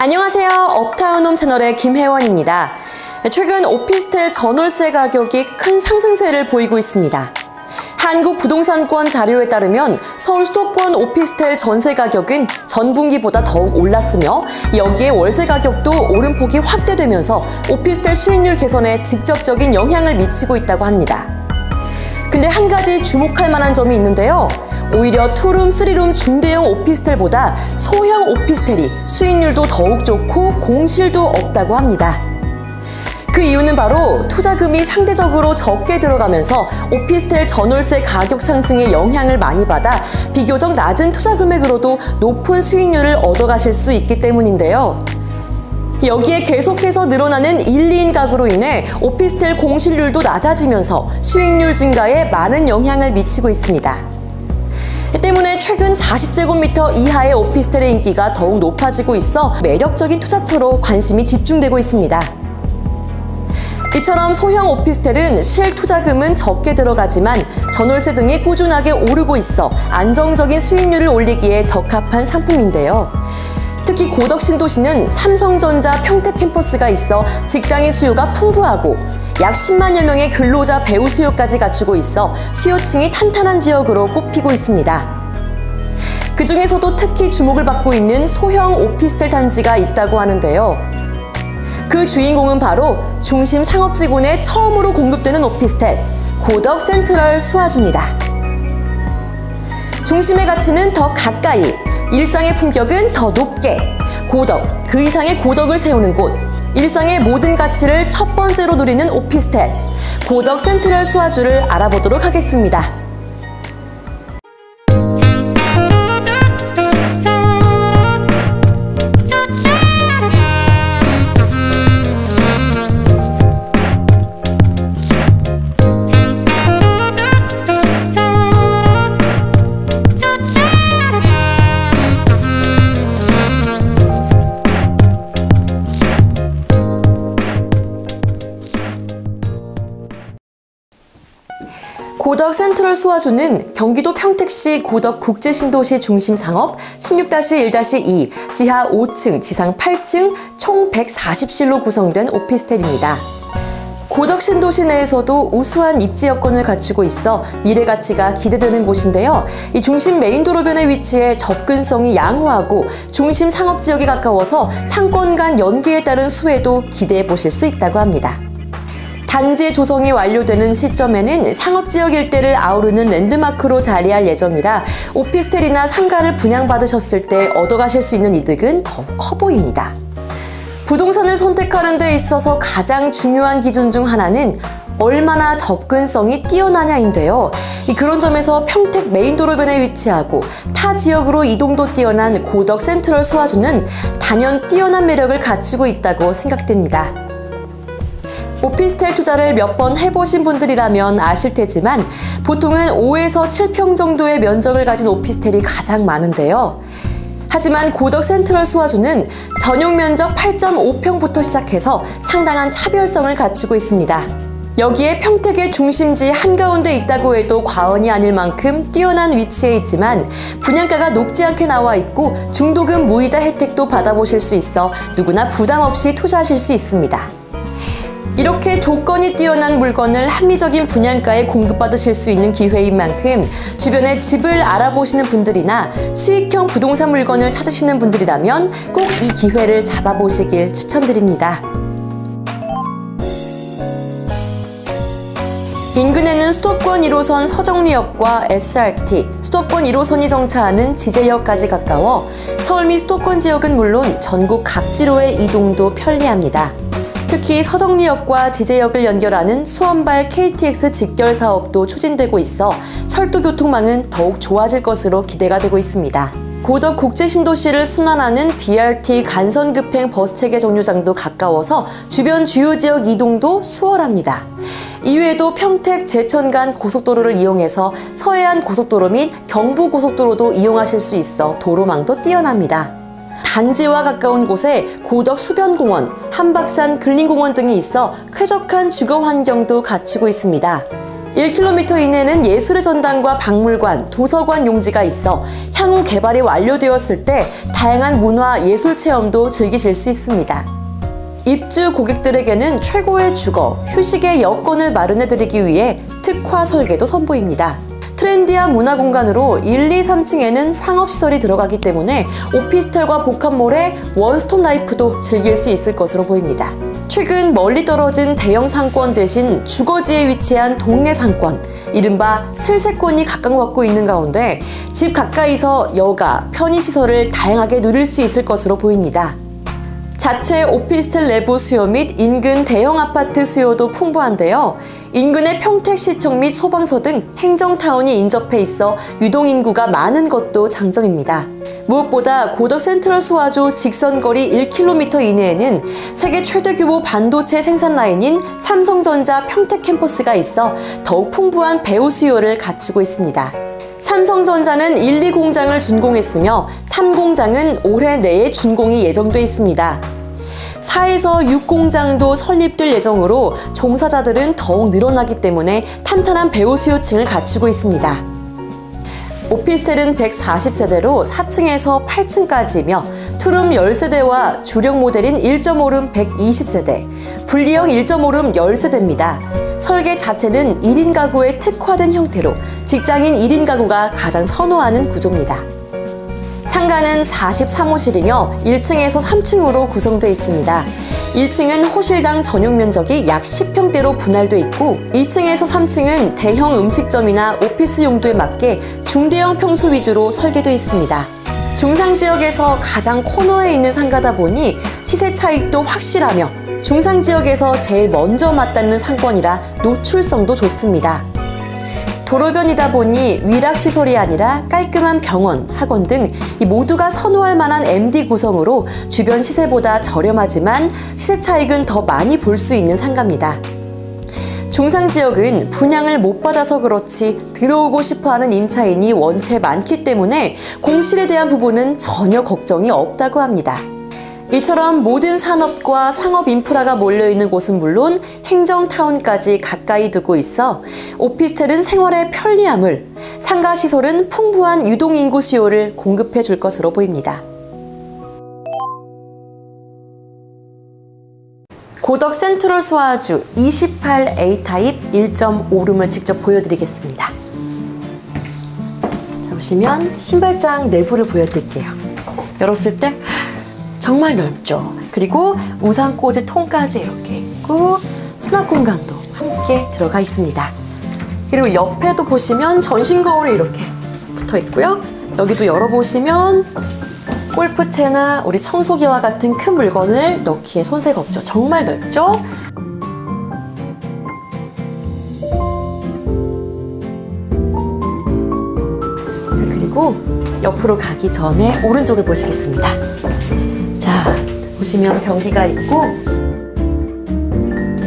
안녕하세요. 업타운홈 채널의 김혜원입니다. 최근 오피스텔 전월세 가격이 큰 상승세를 보이고 있습니다. 한국부동산권 자료에 따르면 서울 수도권 오피스텔 전세 가격은 전분기보다 더욱 올랐으며 여기에 월세 가격도 오름폭이 확대되면서 오피스텔 수익률 개선에 직접적인 영향을 미치고 있다고 합니다. 근데 한 가지 주목할 만한 점이 있는데요. 오히려 투룸, 쓰리룸 중대형 오피스텔보다 소형 오피스텔이 수익률도 더욱 좋고 공실도 없다고 합니다. 그 이유는 바로 투자금이 상대적으로 적게 들어가면서 오피스텔 전월세 가격 상승에 영향을 많이 받아 비교적 낮은 투자 금액으로도 높은 수익률을 얻어가실 수 있기 때문인데요. 여기에 계속해서 늘어나는 1, 2인 가구로 인해 오피스텔 공실률도 낮아지면서 수익률 증가에 많은 영향을 미치고 있습니다. 때문에 최근 40제곱미터 이하의 오피스텔의 인기가 더욱 높아지고 있어 매력적인 투자처로 관심이 집중되고 있습니다. 이처럼 소형 오피스텔은 실투자금은 적게 들어가지만 전월세 등이 꾸준하게 오르고 있어 안정적인 수익률을 올리기에 적합한 상품인데요. 특히 고덕 신도시는 삼성전자 평택 캠퍼스가 있어 직장인 수요가 풍부하고 약 10만여 명의 근로자 배우 수요까지 갖추고 있어 수요층이 탄탄한 지역으로 꼽히고 있습니다. 그 중에서도 특히 주목을 받고 있는 소형 오피스텔 단지가 있다고 하는데요. 그 주인공은 바로 중심 상업지구내 처음으로 공급되는 오피스텔, 고덕 센트럴 수아주입니다. 중심의 가치는 더 가까이, 일상의 품격은 더 높게, 고덕, 그 이상의 고덕을 세우는 곳, 일상의 모든 가치를 첫 번째로 누리는 오피스텔, 고덕 센트럴 수아주를 알아보도록 하겠습니다. 고덕 센트럴 수아주는 경기도 평택시 고덕 국제신도시 중심상업 16-1-2 지하 5층, 지상 8층 총 140실로 구성된 오피스텔입니다. 고덕 신도시 내에서도 우수한 입지 여건을 갖추고 있어 미래 가치가 기대되는 곳인데요. 이 중심 메인도로변에 위치해 접근성이 양호하고 중심 상업지역에 가까워서 상권 간 연계에 따른 수혜도 기대해 보실 수 있다고 합니다. 단지 조성이 완료되는 시점에는 상업지역 일대를 아우르는 랜드마크로 자리할 예정이라 오피스텔이나 상가를 분양받으셨을 때 얻어가실 수 있는 이득은 더 커 보입니다. 부동산을 선택하는 데 있어서 가장 중요한 기준 중 하나는 얼마나 접근성이 뛰어나냐인데요. 그런 점에서 평택 메인도로변에 위치하고 타 지역으로 이동도 뛰어난 고덕 센트럴 수아주는 단연 뛰어난 매력을 갖추고 있다고 생각됩니다. 오피스텔 투자를 몇 번 해보신 분들이라면 아실 테지만 보통은 5에서 7평 정도의 면적을 가진 오피스텔이 가장 많은데요. 하지만 고덕 센트럴 수아주는 전용 면적 8.5평부터 시작해서 상당한 차별성을 갖추고 있습니다. 여기에 평택의 중심지 한가운데 있다고 해도 과언이 아닐 만큼 뛰어난 위치에 있지만 분양가가 높지 않게 나와 있고 중도금 무이자 혜택도 받아보실 수 있어 누구나 부담 없이 투자하실 수 있습니다. 이렇게 조건이 뛰어난 물건을 합리적인 분양가에 공급받으실 수 있는 기회인 만큼 주변에 집을 알아보시는 분들이나 수익형 부동산 물건을 찾으시는 분들이라면 꼭 이 기회를 잡아보시길 추천드립니다. 인근에는 수도권 1호선 서정리역과 SRT, 수도권 1호선이 정차하는 지제역까지 가까워 서울 및 수도권 지역은 물론 전국 각지로의 이동도 편리합니다. 특히 서정리역과 지제역을 연결하는 수원발 KTX 직결 사업도 추진되고 있어 철도 교통망은 더욱 좋아질 것으로 기대가 되고 있습니다. 고덕 국제신도시를 순환하는 BRT 간선급행 버스체계 정류장도 가까워서 주변 주요 지역 이동도 수월합니다. 이외에도 평택 제천 간 고속도로를 이용해서 서해안 고속도로 및 경부고속도로도 이용하실 수 있어 도로망도 뛰어납니다. 단지와 가까운 곳에 고덕 수변공원, 한박산 근린공원 등이 있어 쾌적한 주거 환경도 갖추고 있습니다. 1km 이내는 예술의 전당과 박물관, 도서관 용지가 있어 향후 개발이 완료되었을 때 다양한 문화, 예술 체험도 즐기실 수 있습니다. 입주 고객들에게는 최고의 주거, 휴식의 여건을 마련해드리기 위해 특화 설계도 선보입니다. 트렌디한 문화 공간으로 1, 2, 3층에는 상업시설이 들어가기 때문에 오피스텔과 복합몰의 원스톱 라이프도 즐길 수 있을 것으로 보입니다. 최근 멀리 떨어진 대형 상권 대신 주거지에 위치한 동네 상권, 이른바 슬세권이 각광받고 있는 가운데 집 가까이서 여가, 편의시설을 다양하게 누릴 수 있을 것으로 보입니다. 자체 오피스텔 내부 수요 및 인근 대형 아파트 수요도 풍부한데요. 인근의 평택시청 및 소방서 등 행정타운이 인접해 있어 유동인구가 많은 것도 장점입니다. 무엇보다 고덕 센트럴 소아주 직선거리 1km 이내에는 세계 최대 규모 반도체 생산 라인인 삼성전자 평택 캠퍼스가 있어 더욱 풍부한 배후 수요를 갖추고 있습니다. 삼성전자는 1, 2공장을 준공했으며 3공장은 올해 내에 준공이 예정돼 있습니다. 4에서 6공장도 설립될 예정으로 종사자들은 더욱 늘어나기 때문에 탄탄한 배후 수요층을 갖추고 있습니다. 오피스텔은 140세대로 4층에서 8층까지이며 투룸 10세대와 주력 모델인 1.5룸 120세대, 분리형 1.5룸 10세대입니다. 설계 자체는 1인 가구에 특화된 형태로 직장인 1인 가구가 가장 선호하는 구조입니다. 상가는 43호실이며 1층에서 3층으로 구성되어 있습니다. 1층은 호실당 전용 면적이 약 10평대로 분할돼 있고 2층에서 3층은 대형 음식점이나 오피스 용도에 맞게 중대형 평수 위주로 설계되어 있습니다. 중상지역에서 가장 코너에 있는 상가다 보니 시세 차익도 확실하며 중상지역에서 제일 먼저 맞닿는 상권이라 노출성도 좋습니다. 도로변이다 보니 위락시설이 아니라 깔끔한 병원, 학원 등 이 모두가 선호할 만한 MD 구성으로 주변 시세보다 저렴하지만 시세 차익은 더 많이 볼 수 있는 상가입니다. 중상지역은 분양을 못 받아서 그렇지 들어오고 싶어하는 임차인이 원체 많기 때문에 공실에 대한 부분은 전혀 걱정이 없다고 합니다. 이처럼 모든 산업과 상업 인프라가 몰려있는 곳은 물론 행정타운까지 가까이 두고 있어 오피스텔은 생활의 편리함을, 상가시설은 풍부한 유동인구 수요를 공급해 줄 것으로 보입니다. 고덕 센트럴 소아주 28A 타입 1.5룸을 직접 보여드리겠습니다. 자, 보시면 신발장 내부를 보여드릴게요. 열었을 때 정말 넓죠. 그리고 우산꽂이 통까지 이렇게 있고 수납 공간도 함께 들어가 있습니다. 그리고 옆에도 보시면 전신 거울이 이렇게 붙어 있고요. 여기도 열어보시면 골프채나 우리 청소기와 같은 큰 물건을 넣기에 손색 없죠. 정말 넓죠? 자, 그리고 옆으로 가기 전에 오른쪽을 보시겠습니다. 자, 보시면 변기가 있고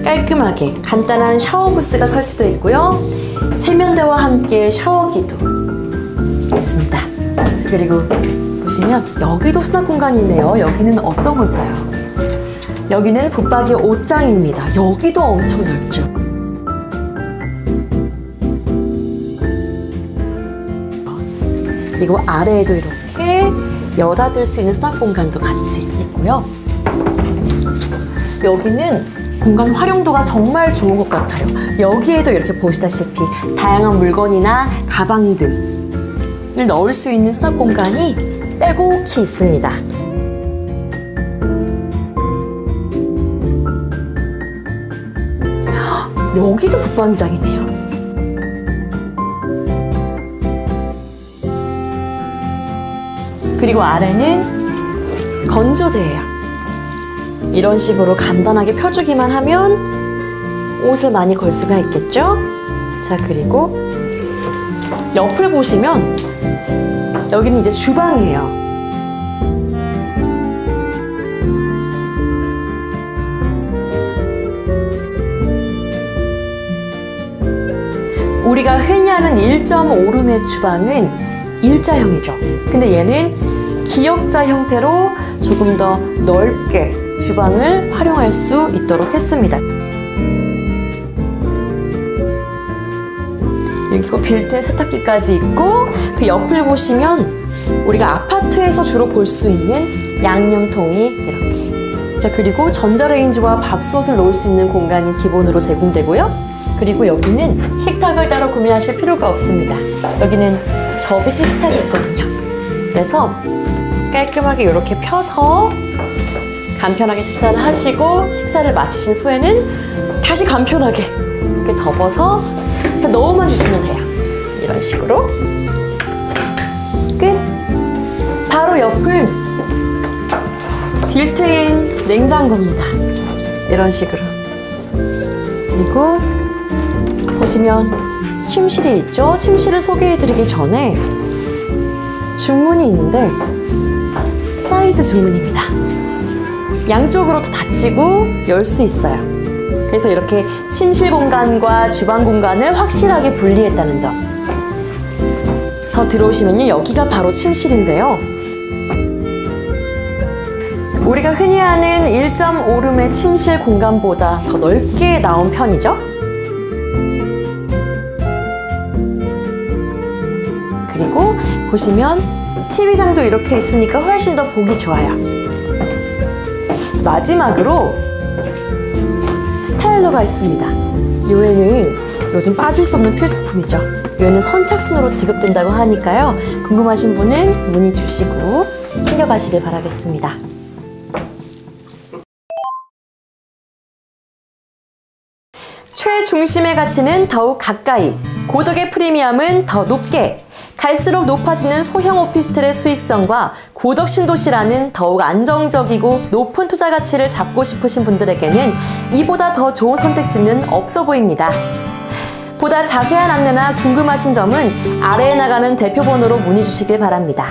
깔끔하게 간단한 샤워 부스가 설치되어 있고요. 세면대와 함께 샤워기도 있습니다. 그리고 보시면 여기도 수납 공간이 있네요. 여기는 어떤 걸까요? 여기는 붙박이 옷장입니다. 여기도 엄청 넓죠. 그리고 아래에도 이렇게 여닫을 수 있는 수납 공간도 같이 있고요. 여기는 공간 활용도가 정말 좋은 것 같아요. 여기에도 이렇게 보시다시피 다양한 물건이나 가방 등을 넣을 수 있는 수납 공간이 빼곡히 있습니다. 여기도 붙박이장이네요. 그리고 아래는 건조대예요. 이런 식으로 간단하게 펴주기만 하면 옷을 많이 걸 수가 있겠죠? 자, 그리고 옆을 보시면 여기는 이제 주방이에요. 우리가 흔히 하는 1.5룸의 주방은 일자형이죠. 근데 얘는 기역자 형태로 조금 더 넓게 주방을 활용할 수 있도록 했습니다. 그리고 빌트인 세탁기까지 있고 그 옆을 보시면 우리가 아파트에서 주로 볼 수 있는 양념통이 이렇게. 자, 그리고 전자레인지와 밥솥을 놓을 수 있는 공간이 기본으로 제공되고요. 그리고 여기는 식탁을 따로 구매하실 필요가 없습니다. 여기는 접이 식탁이 있거든요. 그래서 깔끔하게 이렇게 펴서 간편하게 식사를 하시고 식사를 마치신 후에는 다시 간편하게 이렇게 접어서 그냥 넣어만 주시면 돼요. 이런 식으로. 끝! 바로 옆은 빌트인 냉장고입니다. 이런 식으로. 그리고 보시면 침실이 있죠? 침실을 소개해드리기 전에 중문이 있는데 사이드 중문입니다. 양쪽으로 다 닫히고 열 수 있어요. 그래서 이렇게 침실 공간과 주방 공간을 확실하게 분리했다는 점. 더 들어오시면요, 여기가 바로 침실인데요. 우리가 흔히 아는 1.5룸의 침실 공간보다 더 넓게 나온 편이죠. 그리고 보시면 TV장도 이렇게 있으니까 훨씬 더 보기 좋아요. 마지막으로 스타일러가 있습니다. 요에는 요즘 빠질 수 없는 필수품이죠. 요에는 선착순으로 지급된다고 하니까요. 궁금하신 분은 문의 주시고 챙겨가시길 바라겠습니다. 최중심의 가치는 더욱 가까이, 고덕의 프리미엄은 더 높게. 갈수록 높아지는 소형 오피스텔의 수익성과 고덕 신도시라는 더욱 안정적이고 높은 투자 가치를 잡고 싶으신 분들에게는 이보다 더 좋은 선택지는 없어 보입니다. 보다 자세한 안내나 궁금하신 점은 아래에 나가는 대표번호로 문의 주시길 바랍니다.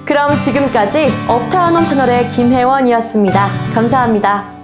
그럼 지금까지 업타운홈 채널의 김혜원이었습니다. 감사합니다.